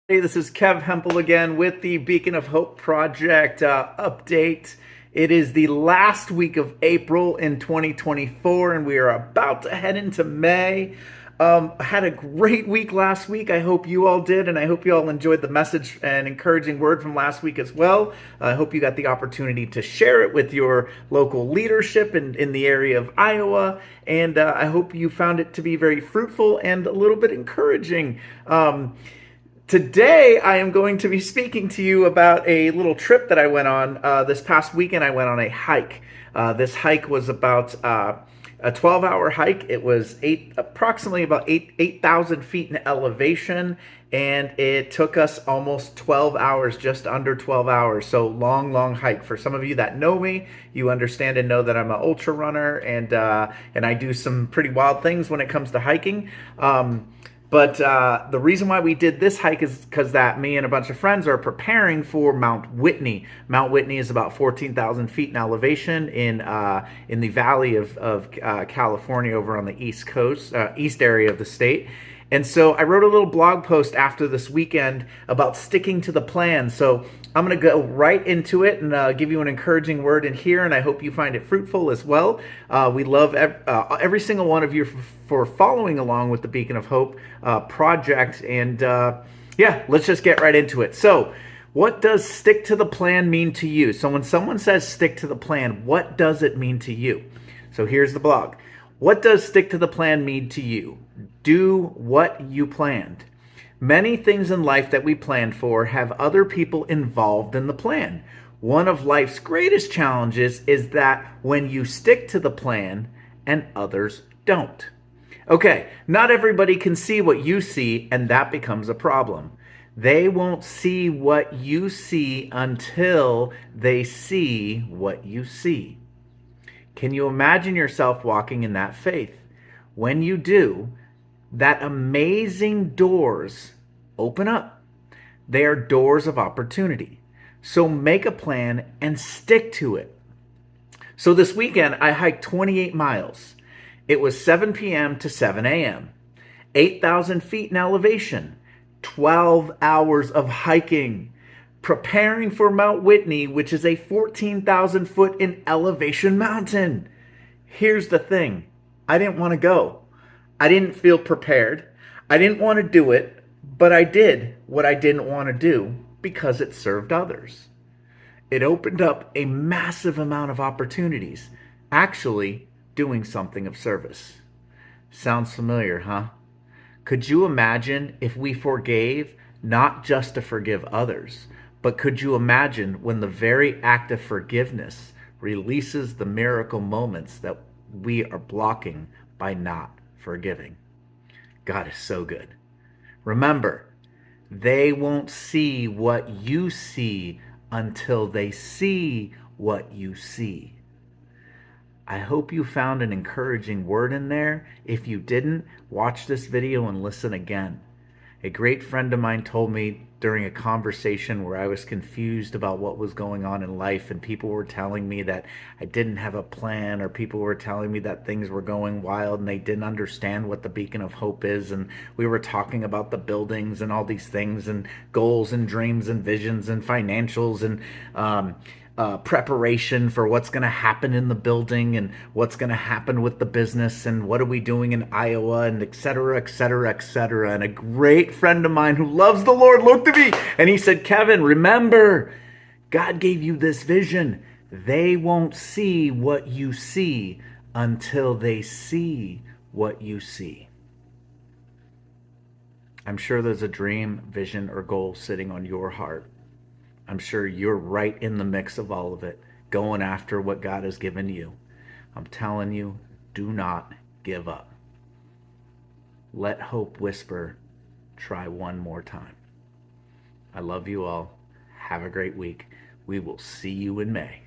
Hey, this is Kev Hempel again with the Beacon of Hope Project update. It is the last week of April in 2024, and we are about to head into May. I had a great week last week. I hope you all did, and I hope you all enjoyed the message and encouraging word from last week as well. I hope you got the opportunity to share it with your local leadership in the area of Iowa, and I hope you found it to be very fruitful and a little bit encouraging. Today, I am going to be speaking to you about a little trip that I went on this past weekend. I went on a hike. This hike was about a 12-hour hike. It was approximately about 8,000 feet in elevation, and it took us almost 12 hours, just under 12 hours. So long hike. For some of you that know me, you understand and know that I'm an ultra runner, and I do some pretty wild things when it comes to hiking. But the reason why we did this hike is because that me and a bunch of friends are preparing for Mount Whitney. Mount Whitney is about 14,000 feet in elevation in the valley of California, over on the east coast, east area of the state. And so I wrote a little blog post after this weekend about sticking to the plan. So I'm going to go right into it and give you an encouraging word in here, and I hope you find it fruitful as well. We love every single one of you for following along with the Beacon of Hope project. And yeah, let's just get right into it. So what does stick to the plan mean to you? So when someone says stick to the plan, what does it mean to you? So here's the blog. What does stick to the plan mean to you? Do what you planned. Many things in life that we planned for have other people involved in the plan. One of life's greatest challenges is that when you stick to the plan and others don't. Okay, not everybody can see what you see, and that becomes a problem. They won't see what you see until they see what you see. Can you imagine yourself walking in that faith? When you do, that amazing doors open up. They are doors of opportunity. So make a plan and stick to it. So this weekend, I hiked 28 miles. It was 7 p.m. to 7 a.m., 8,000 feet in elevation, 12 hours of hiking, preparing for Mount Whitney, which is a 14,000 foot in elevation mountain. Here's the thing. I didn't want to go. I didn't feel prepared. I didn't want to do it, but I did what I didn't want to do because it served others. It opened up a massive amount of opportunities, actually doing something of service. Sounds familiar, huh? Could you imagine if we forgave not just to forgive others, but could you imagine when the very act of forgiveness releases the miracle moments that we are blocking by not forgiving? God is so good. Remember, they won't see what you see until they see what you see. I hope you found an encouraging word in there. If you didn't, watch this video and listen again. A great friend of mine told me during a conversation where I was confused about what was going on in life, and people were telling me that I didn't have a plan, or people were telling me that things were going wild and they didn't understand what the Beacon of Hope is. And we were talking about the buildings and all these things and goals and dreams and visions and financials and preparation for what's going to happen in the building and what's going to happen with the business and what are we doing in Iowa and et cetera, et cetera, et cetera. And a great friend of mine who loves the Lord looked at me and he said, Kevin, remember, God gave you this vision. They won't see what you see until they see what you see. I'm sure there's a dream, vision, or goal sitting on your heart. I'm sure you're right in the mix of all of it, going after what God has given you. I'm telling you, do not give up. Let hope whisper, try one more time. I love you all. Have a great week. We will see you in May.